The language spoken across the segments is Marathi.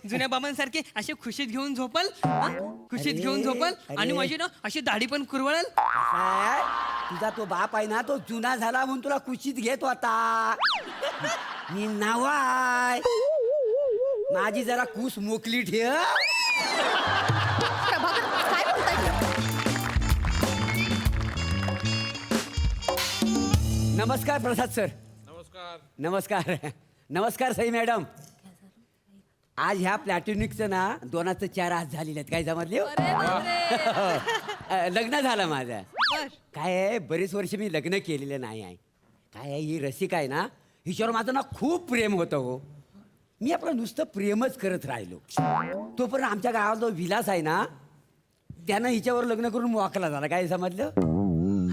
जुन्या बाबांसारखे असे खुशीत घेऊन झोपल हा? खुशीत घेऊन झोपल आणि माझी ना अशी दाढी पण कुरवळल. काय तुझा तो बाप आहे ना तो जुना झाला म्हणून तुला कुशीत घेत होता. मी नावाय माझी जरा कुस मोकली ठेव. प्रभाकर काय बोलताय? नमस्कार प्रसाद सर. नमस्कार. नमस्कार नमस्कार सई मॅडम. आज ह्या प्लॅटॉनिकचं ना 2चं 4 आज झालेले आहेत. काय समजले हो? लग्न झालं माझं. काय आहे बरेच वर्ष मी लग्न केलेलं नाही आहे. काय आहे ही रसिका आहे ना हिच्यावर माझं ना खूप प्रेम होतं हो. मी आपलं नुसतं प्रेमच करत राहिलो. तोपर्यंत आमच्या गावात जो विलास आहे ना त्यानं हिच्यावर लग्न करून मोकला झाला. काय समजलं?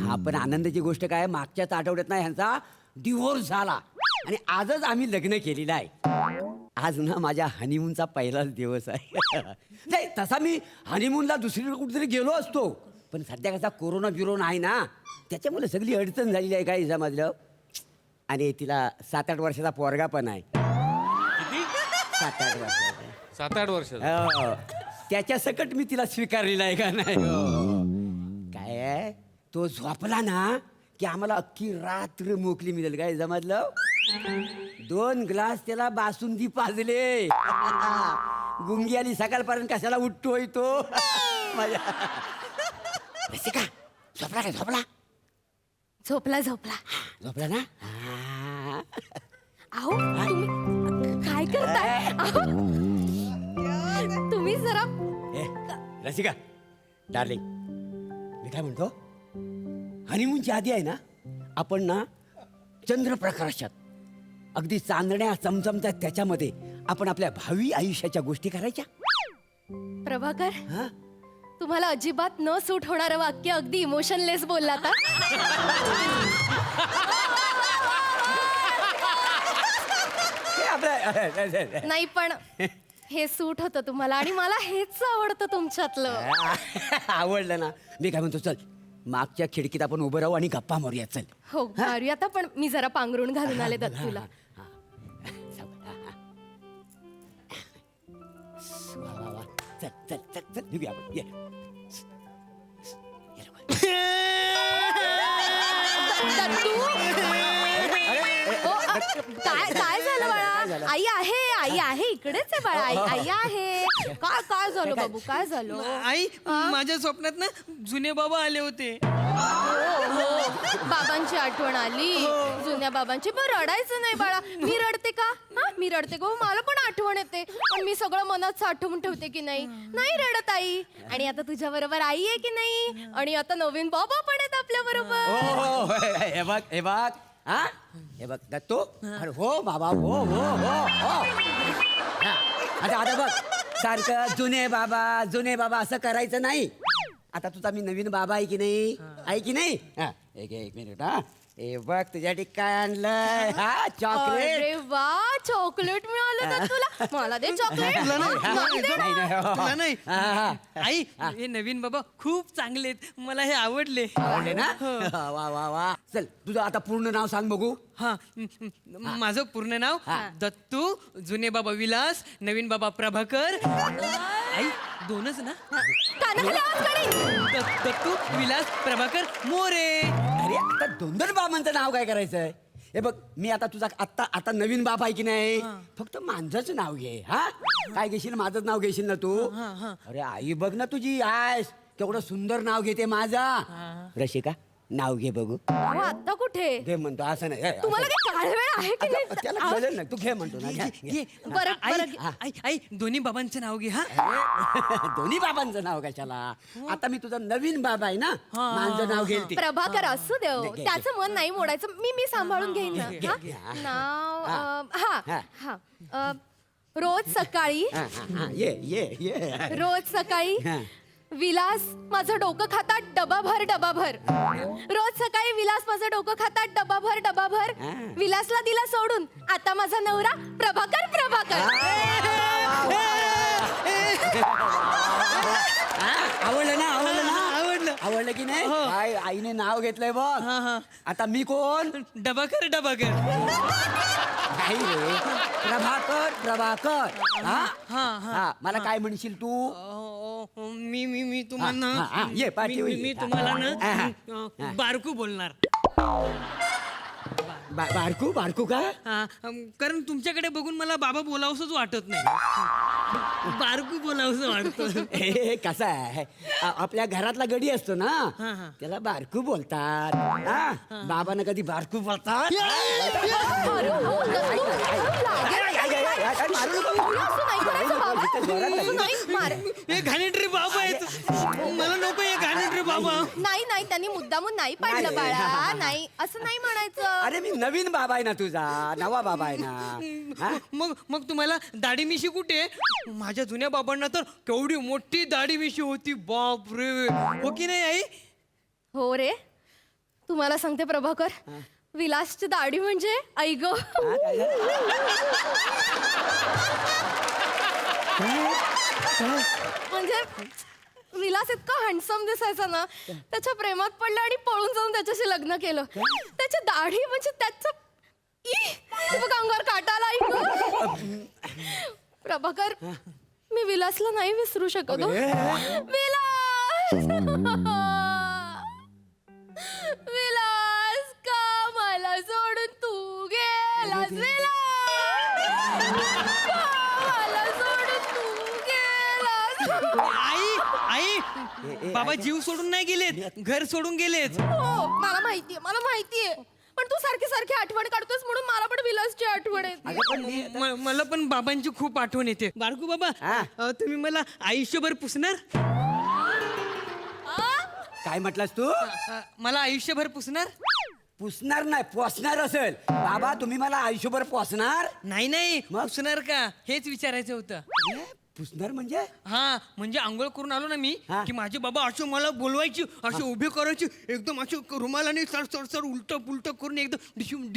हा पण आनंदाची गोष्ट काय मागच्याच आठवड्यात ना ह्यांचा डिव्होर्स झाला आणि आजच आम्ही लग्न केलेलं आहे. आज ना माझ्या हनीमूनचा पहिलाच दिवस आहे. नाही तसा मी हनीमूनला दुसरीकडे कुठेतरी गेलो असतो पण सध्या कसा कोरोना बिरोना आहे ना त्याच्यामुळे सगळी अडचण झालेली आहे. काय समजलं? आणि तिला 7-8 वर्षाचा पोरगा पण आहे. किती? 7-8 वर्षाचा. 7-8 वर्ष. हो. त्याच्या सकट मी तिला स्वीकारलेला आहे का नाही हो. काय आहे तो झोपला ना की आम्हाला अख्खी रात्र मोकली मिळेल. काय समजलं? 2 ग्लास त्याला बासुंदी पाजले. गुंगी आली सकाळपर्यंत कशाला उठतोय तो. माझ्या रसिका झोपला काय? झोपला झोपला झोपला. झोपला ना. हा. अहो तुम्ही काय करताय? अहो, तुम्ही जरा ए, रसिका डार्लिंग मी काय म्हणतो हनीमूनच्या आधी आहे ना आपण ना चंद्रप्रकाशात अगदी चांदण्या चमचमतात त्याच्यामध्ये आपण आपल्या भावी आयुष्याच्या गोष्टी करायच्या. प्रभाकर हा? तुम्हाला अजिबात न सूट होणारं वाक्य अगदी इमोशनलेस बोलला आता. हे आपलं नाही पण हे सूट होतं तुम्हाला आणि मला हेच आवडतं तुमच्यातलं. आवडलं ना. मी काय म्हणतो चल मागच्या खिडकीत आपण उभं राहू आणि गप्पा मारूया. चल. हो मारूया आता पण मी जरा पांघरून घालून आले दत्तूला. वा, वा, वा. चल चल चल चल निघूया आपण. ये. दत्तू ओ, काय काय झालं बाळा? झालं? आई आहे इकडेच आहे बाळा. आई आहे. काय काय झालं बाबू? काय झालं? आई माझ्या स्वप्नात ना जुने बाबा आले होते. हो बाबांची आठवण आली. जुन्या बाबांची. पण रडायचं नाही बाळा. मी रडते का? हा मी रडते का? मला पण आठवण येते पण मी सगळं मनात साठवून ठेवते की नाही. नाही रडत आई. आणि आता तुझ्या बरोबर आई आहे की नाही. आणि आता नवीन बाबा पण आहेत आपल्या बरोबर. हो हे बघ हे बघ. हा हे बघ दत्तू. अरे हो बाबा हो हो हो हो. हा, आता बघ सारखं जुने बाबा असं करायचं नाही. आता तुझा मी नवीन बाबा आहे की नाही? आहे की नाही? हा एक मिनिट. हा हे बघ तुझ्यासाठी काय आणलंय. हा चॉकलेट. अरे वा चॉकलेट मिळालं तर तुला. मला दे चॉकलेट. तुला नाही. नाही दे. नाही, नाही, हो, हो. तुला नाही. हा, हा. आई हे नवीन बाबा खूप चांगले आहेत. मला हे आवडले. आवडले ना? वा वा वा. चल तुझं आता पूर्ण नाव सांग बघू. हा माझं पूर्ण नाव दत्तू, जुने बाबा विलास, नवीन बाबा प्रभाकर. आई 2च ना? कानाखाली आवाज काढी. दत्तू विलास प्रभाकर मोरे. अरे आता 2 बाबांचं नाव काय करायचंय? हे बघ मी आता तुझा आता नवीन बाप आहे की नाही फक्त माझंच नाव घे. हा काय घेशील? माझंच नाव घेशील ना तू? अरे आई बघ ना तुझी आयस केवढं सुंदर नाव घेते माझा. रशिका नाव घे बघू. अहो, आता कुठे? घे म्हणतो असं नाही. तुम्हाला काही काळ वेळ आहे की नाही? त्याला कळेल ना तू घे म्हणतो ना. घे, घे. घे. बरं, आई बरं. आई आई दोन्ही बाबांचं नाव घे. हा दोन्ही बाबांचं नाव कशाला? आता मी तुझा नवीन बाबा आहे ना माझं नाव घेईल ती. प्रभाकर असू देव. घे. त्याचं मन नाही मोडायचं. मी सांभाळून घेईन ना. घे, हा? घे. नाव हा. हा हा रोज सकाळी हा, हा, हा. ये रोज सकाळी हा. विलास माझं डोकं खातात डबाभर. रोज सकाळी विलास माझं डोकं खातात डबाभर. विलासला दिला सोडून आता माझा नवरा प्रभाकर. आवडलं ना? आवडलं की नाही? काय आईने नाव घेतलंय बघ. आता मी कोण? डबाकर. नाही रे, प्रभाकर. हा हा मला काय म्हणशील तू? मी तुम्हाला ये पाठी होईल. मी तुम्हाला हा. ना बारकू बोलणार. बारकू का? कारण तुमच्याकडे बघून मला बाबा बोलावंसच वाटत नाही. बारकू बोलावंसं वाटतं. हे कसं आहे, आपल्या घरातला गडी असतो ना, हा. त्याला बारकू बोलतात. हा बाबांना कधी बारकू बोलतात? अरे हो, मारू नको. असं नाही करायचं बाबा. असं नाही, मार. हे घाणेरडे बाबा आहेत. मला नको हे घाणेरडे बाबा. नाही त्यांनी मुद्दामून नाही पाडलं नाही. बाळा. नाही असं नाही म्हणायचं. अरे मी नवीन बाबा आहे ना तुझा, नवा बाबा आहे ना. हा? मग तुम्हाला दाढी मिशी कुठे? माझ्या जुन्या बाबांना तर केवढी मोठी दाढी मिशी होती. बाप रे, हो की नाही आई? हो रे, तुम्हाला सांगते प्रभाकर, विलासची दाढी म्हणजे आई ग. हा, काय झालं? म्हणजे विलास इतका हँडसम दिसायचा ना, त्याच्या प्रेमात पडलं आणि पळून जाऊन त्याच्याशी लग्न केलं. त्याची दाढी म्हणजे त्याचं अंगावर काटा आला. आई ग. प्रभाकर, मी विलासला नाही विसरू शकत हो. विलास विलास, का मला सोडून तू गेलास? विलास, का मला सोडून तू गेलास? आई बाबा जीव सोडून नाही गेलेत, घर सोडून गेलेत. हो, मला माहितीये. पण तू सारखी सारखी आठवण काढतोस म्हणून मला पण विलासची आठवण येते. अगं, पण मी मला पण बाबांची खूप आठवण येते. बारकू बाबा, तुम्ही मला आयुष्यभर पुसणार? काय म्हटलास तू? मला आयुष्यभर पुसणार? पुसणार नाही, पोसणार असेल. बाबा तुम्ही मला आयुष्यभर पोसणार? नाही मग? पुसणार का हेच विचारायचं होतं. पुसणार म्हणजे? हा म्हणजे आंघोळ करून आलो ना मी, हा. की माझे बाबा असे मला बोलवायची, असे उभे करायची, एकदम असे रुमालाने सर उलट पुलट करून एकदम डिशूम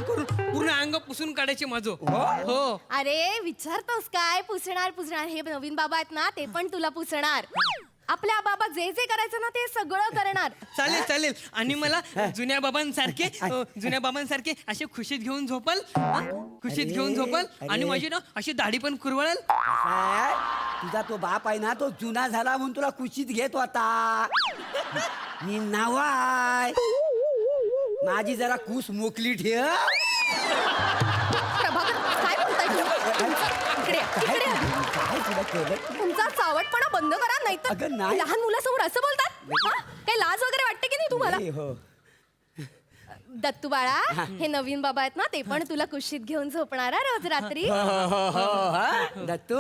करून पूर्ण अंग पुसून काढायचे माझं. हो. अरे विचारतोस काय? पुसणार हे नवीन बाबा आहेत ना, ते पण तुला पुसणार. आपल्या बाबा जे जे करायचं ना ते सगळं करणार. चालेल. आणि मला जुन्या बाबांसारखे असे खुशीत घेऊन झोपाल, खुशीत घेऊन झोपाल, आणि माझी ना अशी दाढी पण कुरवळाल. काय? तुझा तो बाप आहे ना, तो जुना झाला म्हणून तुला कुशीत घेत होता. मी नावाय, माझी जरा कुस मोकली ठेव. प्रभाकर, काय बोलताय तुम्ही? इकडे या. काय तुला केलं? तुमचा चावटपणा बंद करा, नाही अगं, तर नाही. लहान मुलासमोर असं बोलतात. हा? काही लाज वगैरे वाटते की नाही तुम्हाला? हो. दत्तू बाळा, हे नवीन बाबा आहेत ना, ते पण तुला कुशीत घेऊन झोपणार हा रोज रात्री. दत्तू,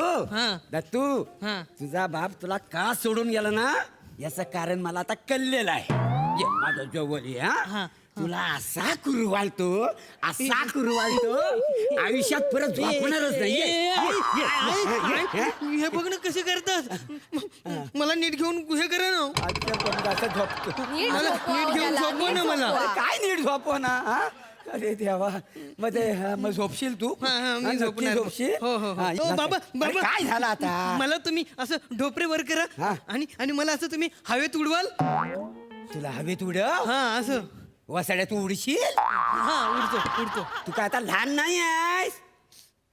हा. तुझा बाप तुला का सोडून गेला ना, याचं कारण मला आता कळलेलं आहे. ये माझं जवळ ये. हा, तुला असा कुरवालतो, आयुष्यात परत झोपणारच नाही. हे बघ ना कसे करतात. मला नीट घेऊन हे करा ना. असं झोपतो. मला नीट घेऊन झोपव ना मला. अरे काय नीट झोपव ना. हा? अरे देवा, मग झोपशील तू? मी नक्की झोपणार. झोपशील? हो. हा, बाबा अरे काय झालं आता? मला तुम्ही असं ढोपरे वर करा, हा. आणि मला असं तुम्ही हवेत उडवाल. तुला हवेत उडव? हा असं. वसाड्यात तू उडशील? हा उडतो. तू काय आता लहान नाही आहेस.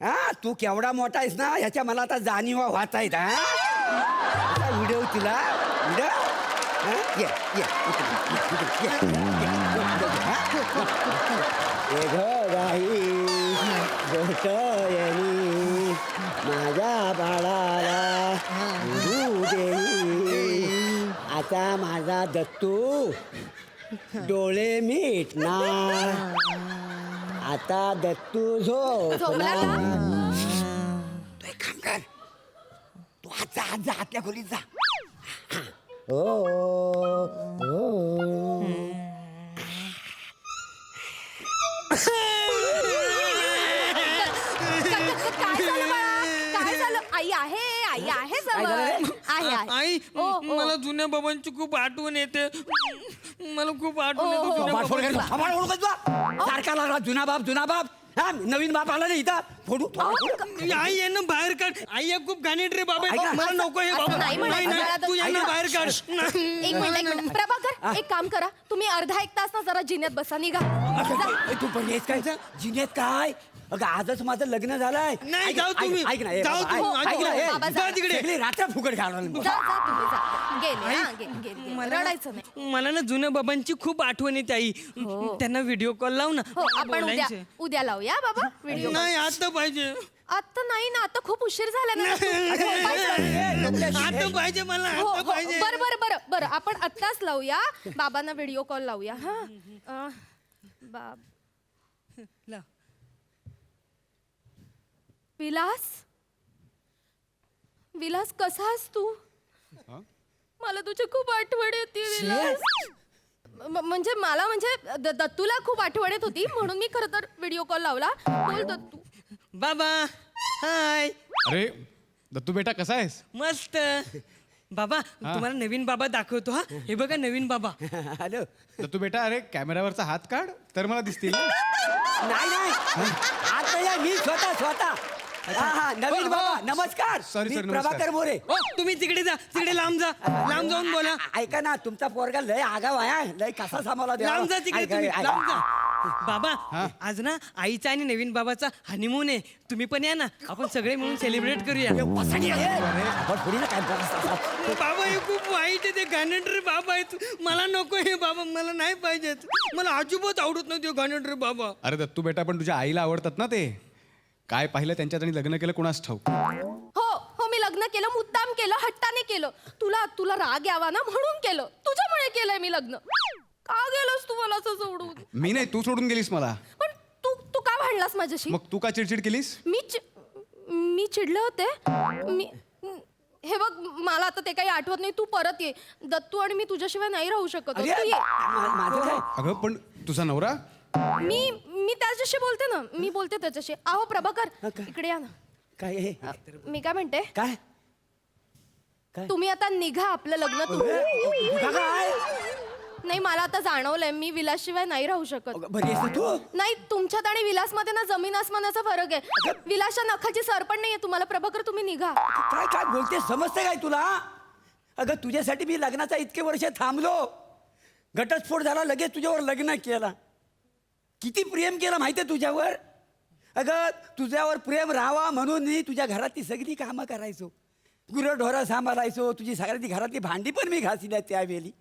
हा, तू केवढा मोठा आहेस ना, ह्याच्या मला आता जाणीवा वाच आहेत. उडव तुला, उडव. हा? ये घो गाई गोठयनी माझ्या बाळाला उडू देई. आता माझा दत्तू डोळे मिटणार. आता दत्तू झोपला का? तू एक काम कर, तू आत जा आतल्या खोलीत जा. काय झालं बाळा? काय झालं? आई आहे काय झालं रे? आहे. आई ओ. मला जुन्या बाबांची खूप आठवण येते. मला खूप आठवण येते ओ. जुन्या बाप फोड बाबांची. कर, सांभाळ ओळखत जा. सारखा लागला जुना बाप. हा, नवीन बाप आला नाही इथं. फोडू. आई यांना बाहेर काढ. आई या खूप घाणेरडे बाबा आहेत. ऐका. मला नको हे असं बाबा. नाही म्हणायचं. नाही, तू यांना ऐका. बाहेर काढ. एक मिनिट. प्रभाकर, एक काम करा, तुम्ही अर्धा एक तास ना जरा जिन्यात बसा, निघा. अगं, तू पण येस काय जिनेत काय अगं आजच माझं लग्न झालंय नाही, ऐक- जाऊ ऐक- तुम्ही. ऐक ना ए, जाऊ बाबा, तुम्ही. ऐक- ऐक ना, ए, बाबा, जा तिकडे. सगळी रात्र फुकट घालवली जा जा तुम्ही जा गेले हा, गेले. मला रडायचं नाही मला ना जुन्या बाबांची खूप आठवण येते आई त्यांना व्हिडिओ कॉल लावू ना हो आपण उद्या बोलायचं. उद्या लावूया बाबा व्हिडिओ नाही आता पाहिजे आता नाही ना आता खूप उशीर झाला ना आता पाहिजे मला हो आता हो पाहिजे बरं बरं बरं बरं आपण आत्ताच लावूया बाबांना व्हिडिओ कॉल लावूया हा बाब लाव. विलास विलास कसा आहेस तू मला तुझी खूप आठवण येते विलास म्हणजे मला म्हणजे दत्तूला खूप आठवण येत होती म्हणून मी खरं तर व्हिडिओ कॉल लावला बोल दत्तू बाबा हाय अरे दत्तू बेटा कसा आहेस मस्त बाबा तुम्हाला नवीन बाबा दाखवतो हा हे बघा नवीन बाबा हॅलो दत्तू बेटा अरे कॅमेऱ्यावरचा हात काढ तर मला दिसतील ना. नाही आता या मी स्वतः हा हा नवीन बाबा नमस्कार Sorry, मी sir, नमस्कार. प्रभाकर मोरे ओ तुम्ही तिकडे जा तिकडे लांब जाऊन बोला ऐका ना तुमचा पोरगा लय आगाव आहे लय कसा सांभाळा द्यावा? लांब जा तिकडे ऐका, तुम्ही ऐका. लांब जा बाबा आज ना आईचा आणि नवीन बाबाचा हनीमून आहे तुम्ही पण या ना आपण सगळे मिळून सेलिब्रेट करूया बसाडी आहे. आपण थोडी ना काय बोलत बाबा हे खूप वाईट आहे ते घाणेरडे बाबा आहेत मला नको हे बाबा मला नाही पाहिजेत मला अजिबात आवडत नाही ते घाणेरडे बाबा अरे दत्तू बेटा पण तुझ्या आईला आवडतात ना ते काय पाहिलं त्यांच्यात आणि लग्न केलं कोणास ठाऊक हो हो मी लग्न केलं मुद्दाम केलं हट्टाने केलं तुला तुला राग यावा ना म्हणून केलं तुझ्यामुळे केलंय मी लग्न का गेलोस तू मला असं सोडून मी नाही तू सोडून गेलीस मला पण तू तू का भांडलास माझ्याशी मग तू का चिडचिड केलीस मी चिडले होते मी हे बघ मला आता ते काही आठवत नाही तू परत ये दत्तू आणि मी तुझ्याशिवाय नाही राहू शकत अरे तू ये माझं काय अगं पण तुझा नवरा मी त्याच्याशी बोलते ना मी बोलते त्याच्याशी आहो प्रभाकर काय? इकडे या ना काय हे? मी काय म्हणते काय काय तुम्ही आता निघा आपलं लग्न तुम्ही तुझा काय नाही मला आता जाणवलंय मी विलासशिवाय नाही राहू शकत अगं, बरी आहेस ना तू नाही तुमच्यात आणि विलासमध्ये ना जमीन आसमानाचा फरक आहे विलासच्या नखाची सर पण नाहीये तुम्हाला प्रभाकर तुम्ही निघा काय काय बोलते समजते काय तुला अगं तुझ्यासाठी मी लग्नाचा इतके वर्ष थांबलो घटस्फोट झाला लगेच तुझ्यावर लग्न केला किती प्रेम केलं माहितीये तुझ्यावर अगं तुझ्यावर प्रेम राहावा म्हणून मी तुझ्या घरातली सगळी कामं करायचो गुरंढोरं सांभाळायचो तुझी सगळ्याची घरातली भांडी पण मी घासली त्यावेळी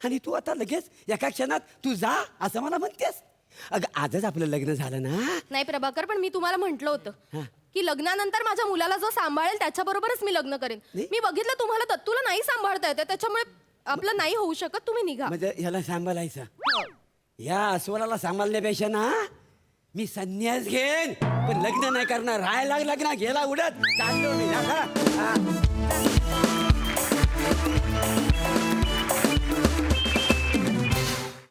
आणि तू आता लगेच एका क्षणात तू जा असं मला म्हणतेस अगं आजच आपलं लग्न झालं ना नाही प्रभाकर पण मी तुम्हाला म्हटलं होतं की लग्नानंतर माझ्या मुलाला जो सांभाळेल त्याच्याबरोबरच मी लग्न करेन नाही? मी बघितलं तुम्हाला दत्तूला नाही सांभाळता येते त्याच्यामुळे आपलं नाही होऊ शकत तुम्ही निघा म्हणजे ह्याला सांभाळायचं या अस्वलाला सांभाळण्यापेक्षा ना मी संन्यास घेईन पण लग्न नाही करणार राहायला लग्न गेला उडत चाललो मी जा.